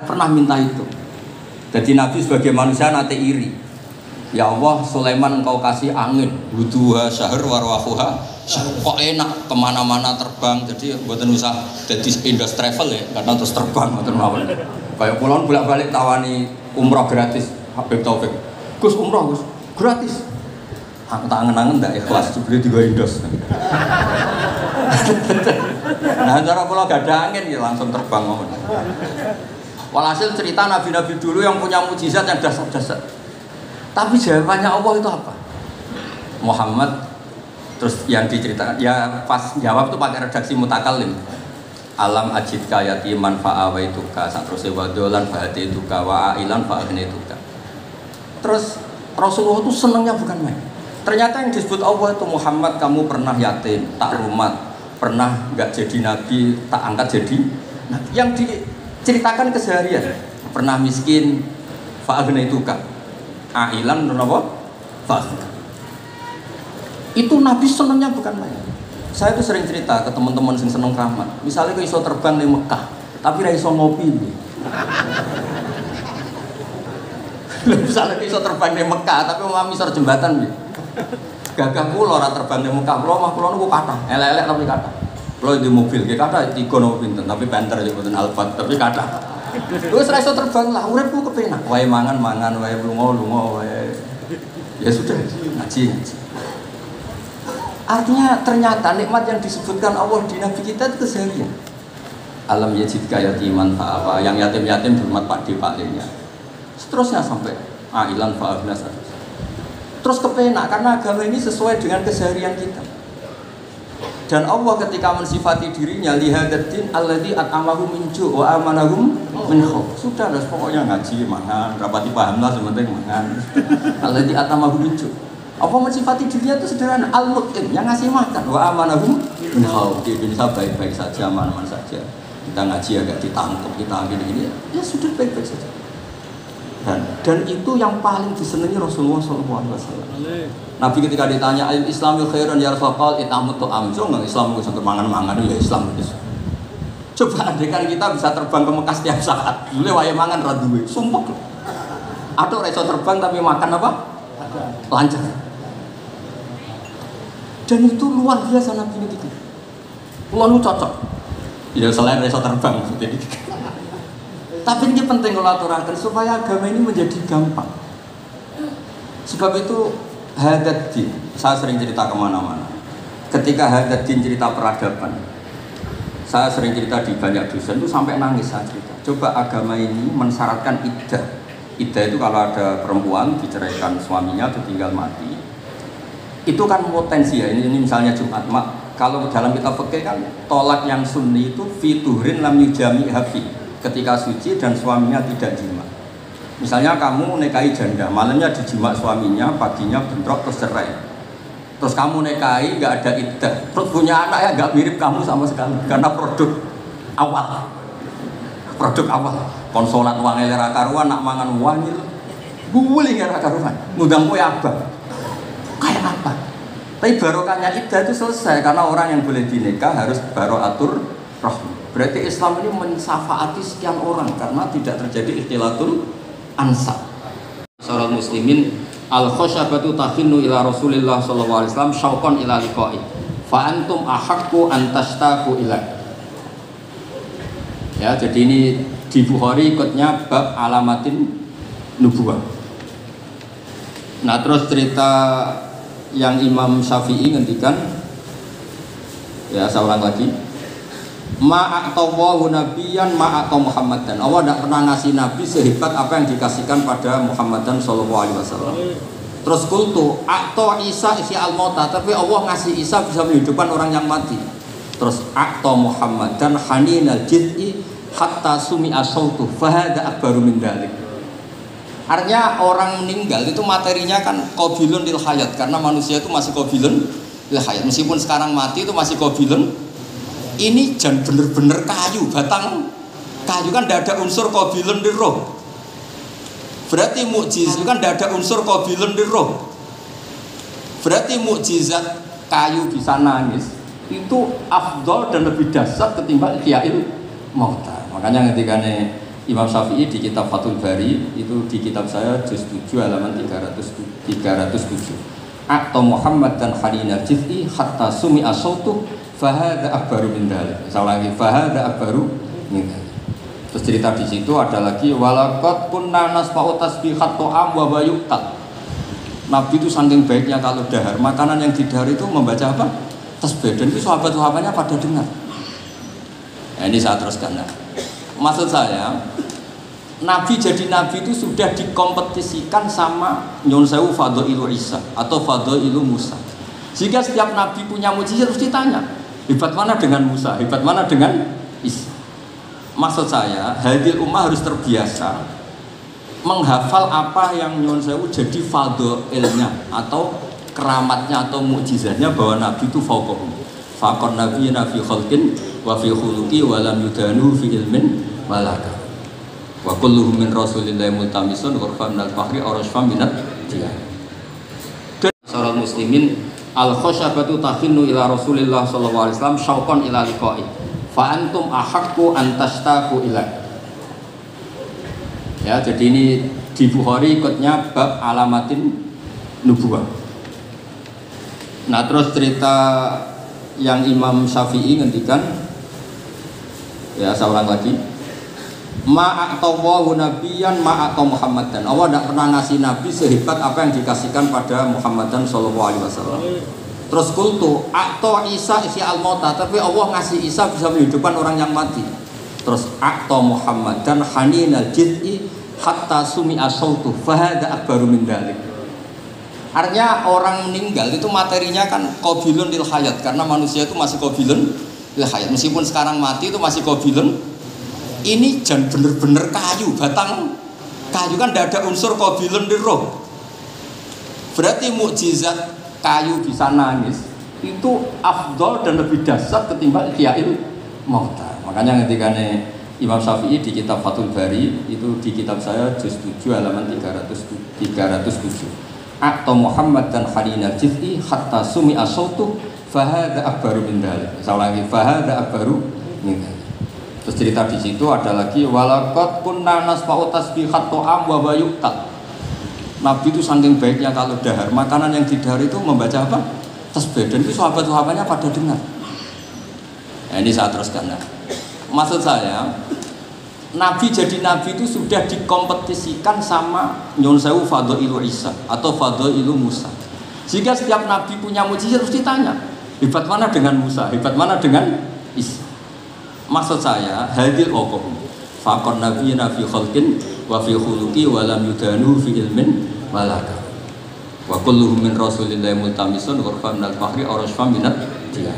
pernah minta itu. Jadi Nabi sebagai manusia nanti iri. Ya Allah, Sulaiman engkau kasih angin, butuha syahr warwahuha, kok enak kemana-mana terbang. Jadi buatan usah jadi Indos travel ya, karena terus terbang buatan mawon. Kayak pulang bolak-balik tawani umroh gratis, Habib Taufik. Gus umroh Gus, gratis. Aku tak angen-angen ndak ikhlas dibeli tiga Indos. Nah, cara pulau gak ada angin ya langsung terbang mawon. Walhasil cerita nabi-nabi dulu yang punya mujizat yang dasar-dasar. Tapi jawabannya Allah itu apa? Muhammad terus yang diceritakan ya pas jawab itu pakai redaksi mutakallim. Alam ajidka yatiman fa'awaituka satruse wadolan fa'atituka wa'ilan fa'aghnituka. Terus Rasulullah itu senangnya bukan main. Ternyata yang disebut Allah itu Muhammad kamu pernah yatim, tak rumat, pernah enggak jadi nabi, tak angkat jadi. Nah, yang diceritakan keseharian, pernah miskin, fa'aghnituka. Ailan apa? Fa'aghnituka. Itu nabi senangnya bukan main. Saya tuh sering cerita ke teman-teman yang seneng keramat. Misalnya ke iso terbang di Mekah, tapi ra iso ngopi. Misalnya ke iso terbang di Mekah, tapi mau misor jembatan nih. Gagah kula ora terbang di Mekah, kula mah kula niku kathah, elek-elek tapi kathah. Kula di mobil, nggih kathah 3 nopo pinten, tapi banter ya mboten Alphard, tapi kathah. Wis ra iso terbang lah, uripku kepenak. Wae mangan-mangan, wae lunga-lunga, wae. Ya sudah, ngaji. Artinya ternyata nikmat yang disebutkan Allah di Nabi kita itu keseharian. Alam yajidka yatiman fa'awa, yang yatim-yatim bermat pakde pakdenya. Seterusnya sampai ailan fa'abnas. Terus kepenak karena agama ini sesuai dengan keseharian kita. Dan Allah ketika mensifati dirinya lihadatin alladzi at'amahum min ju' wa amanahum min khauf. Sudah pokoknya ngaji mangan, rapati paham lah sementing mangan. Alladzi at'amahum min ju'. Apa mensifati dirinya itu sederhana, al-mut'im yang ngasih makan, wa amanahum min khauf. Dia bisa baik-baik saja, aman-aman saja. Kita ngaji agak ditangkap, kita gini-gini ya sudah baik-baik saja. Dan itu yang paling disenangi Rasulullah SAW. Nabi ketika ditanya Islamul khairan ya Rasulullah itamut tu'am. So enggak Islam itu sampai mangan-mangan ya Islam itu. Coba andaikan kita bisa terbang ke Mekah setiap saat. Boleh wae mangan ra duwe, sumpek. Atau ra iso terbang tapi makan apa? Lancar. Dan itu luar biasa Nabi ini gitu. Kulo nu cocok. Ya selain ra iso terbang maksudnya gitu. Tapi ini penting kalau aturakan supaya agama ini menjadi gampang. Sebab itu Hadaddin, saya sering cerita kemana-mana. Ketika Hadaddin cerita peradaban, saya sering cerita di banyak dosen itu sampai nangis saya cerita. Coba agama ini mensyaratkan iddah. Iddah itu kalau ada perempuan diceraikan suaminya atau tinggal mati. Itu kan potensi ya. Ini misalnya Jumat mak. Kalau dalam kitab fikih kan tolak yang sunni itu fiturin lam yujami hafi. Ketika suci dan suaminya tidak jima. Misalnya kamu nikahi janda, malamnya dijima suaminya, paginya bentrok terus cerai. Terus kamu nikahi nggak ada iddah, terus punya anak ya nggak mirip kamu sama sekali karena produk awal. Konsolat uang elera karuan, nak mangan uang itu, buling elera karuan, ngundang kue abang. Kayak apa? Tapi barokahnya iddah itu selesai karena orang yang boleh dinikah harus baroatur rahmi. Berarti Islam ini mensafaati sekian orang karena tidak terjadi ikhtilatul ansab. Saudara muslimin al-khasyabatu tahinnu ila Rasulillah sallallahu alaihi wasallam syauqan ila liqa'i. Fa antum ahaqqu an tashtaqu ila. Ya, jadi ini di Bukhari ikutnya bab alamatin nubuwah. Nah, terus cerita yang Imam Syafi'i ngendikan ya saya ulang lagi. Ma'atawahu nabiyan ma'ataw Muhammadan. Allah tidak pernah ngasih nabi sehebat apa yang dikasihkan pada Muhammadan sallallahu alaihi wasallam. Terus kultu a'ta Isa isi al-mauta, tapi Allah ngasih Isa bisa menghidupkan orang yang mati. Terus a'ta Muhammadan haninal jid'i hatta sumi'a sautu fa hadza akbaru min dzalik. Artinya orang meninggal itu materinya kan qabilun lil hayat karena manusia itu masih qabilun lil hayat. Meskipun sekarang mati itu masih qabilun. Ini jan bener-bener kayu, batang kayu kan tidak ada unsur qabilun di roh. Berarti mukjizat kan tidak ada unsur qabilun di roh. Berarti mukjizat kayu bisa nangis itu afdol dan lebih dahsyat ketimbang ihyail mauta. Makanya ketika Imam Syafi'i di kitab Fathul Bari, itu di kitab saya juz 7 halaman 307. A'ta Muhammad dan Harinal Jiz'i hatta sumi'a sautu fahada akbaru min dzalik. Saya ulangi, fahada akbaru min dzalik. Terus cerita di situ ada lagi walaqad kunna nasfa'u tasbihat ta'am wa bayuqtal. Nabi itu saking baiknya kalau dahar, makanan yang didahar itu membaca apa? Tasbih. Dan itu sahabat-sahabatnya pada dengar. Nah, ini saya teruskan. Nah, maksud saya, Nabi jadi Nabi itu sudah dikompetisikan sama Nyon Sewu Fadailu Isa atau Fadailu Musa. Jika setiap Nabi punya mujizat harus ditanya, hebat mana dengan Musa, hebat mana dengan Isa. Maksud saya, hadil ummah harus terbiasa menghafal apa yang Nyon Sewu jadi fadailnya atau keramatnya atau mukjizatnya, bahwa Nabi itu fauqahum. Faqan nabiyina fi khalqin wa fi khuluqi wa lam yudanu fi ilmin malaka. Wa kulluhum min rasulillahi multamisun ghurfan minal bahri arashfa minat jiyah. Saral muslimin al khasyabatu tahinnu ila Rasulillah sallallahu alaihi wasallam syauqan ila liqa'i. Fa antum ahaqqu an tashtaqu ilaihi. Ya, jadi ini di Bukhari ikutnya bab alamatin nubuwah. Nah, terus cerita yang Imam Syafi'i ngendikan, ya saya ulang lagi, ma'atawahu nabiyan ma'ataw Muhammadan. Allah tidak pernah ngasih nabi sehebat apa yang dikasihkan pada Muhammadan sallallahu alaihi wasallam. Terus kultu a'ta Isa isi al-mauta, tapi Allah ngasih Isa bisa menghidupkan orang yang mati. Terus a'ta Muhammadan haninal jiz'i hatta sumi'a sautu fahada akbaru min dzalik. Artinya orang meninggal itu materinya kan qabilun lil hayat, karena manusia itu masih qabilun lil hayat. Meskipun sekarang mati itu masih qabilun. Ini jangan bener-bener kayu, batang kayu kan tidak ada unsur qabilun lil roh. Berarti mukjizat kayu bisa nangis itu afdol dan lebih dahsyat ketimbang ihya'il mauta. Makanya ketika Imam Syafi'i di kitab Fathul Bari, itu di kitab saya juz 7 halaman 307. A'ta Muhammad dan Harinal Jiz'i hatta sumi'a sautu fahada akbaru min dzalik. Saya ulangi, fahada akbaru min dzalik. Terus cerita di situ ada lagi walaqad kunna nasfa'u tasbihat ta'am wa bayuqtal. Nabi itu saking baiknya kalau dahar, makanan yang didahar itu membaca apa? Tasbih. Dan itu sahabat-sahabatnya pada dengar. Nah, ini saya teruskan. Nah, maksud saya, Nabi jadi Nabi itu sudah dikompetisikan sama Nyon Sewu Fadailu Isa atau Fadailu Musa. Jika setiap Nabi punya mujizat harus ditanya, hebat mana dengan Musa, hebat mana dengan Isa. Maksud saya, hadil waqahum. Faqan nabiyina fi khalqin wa fi khuluqi wa lam yudanu fi ilmin malaka. Wa kulluhum min rasulillahi multamisun ghurfan minal bahri arashfa minat jiyah.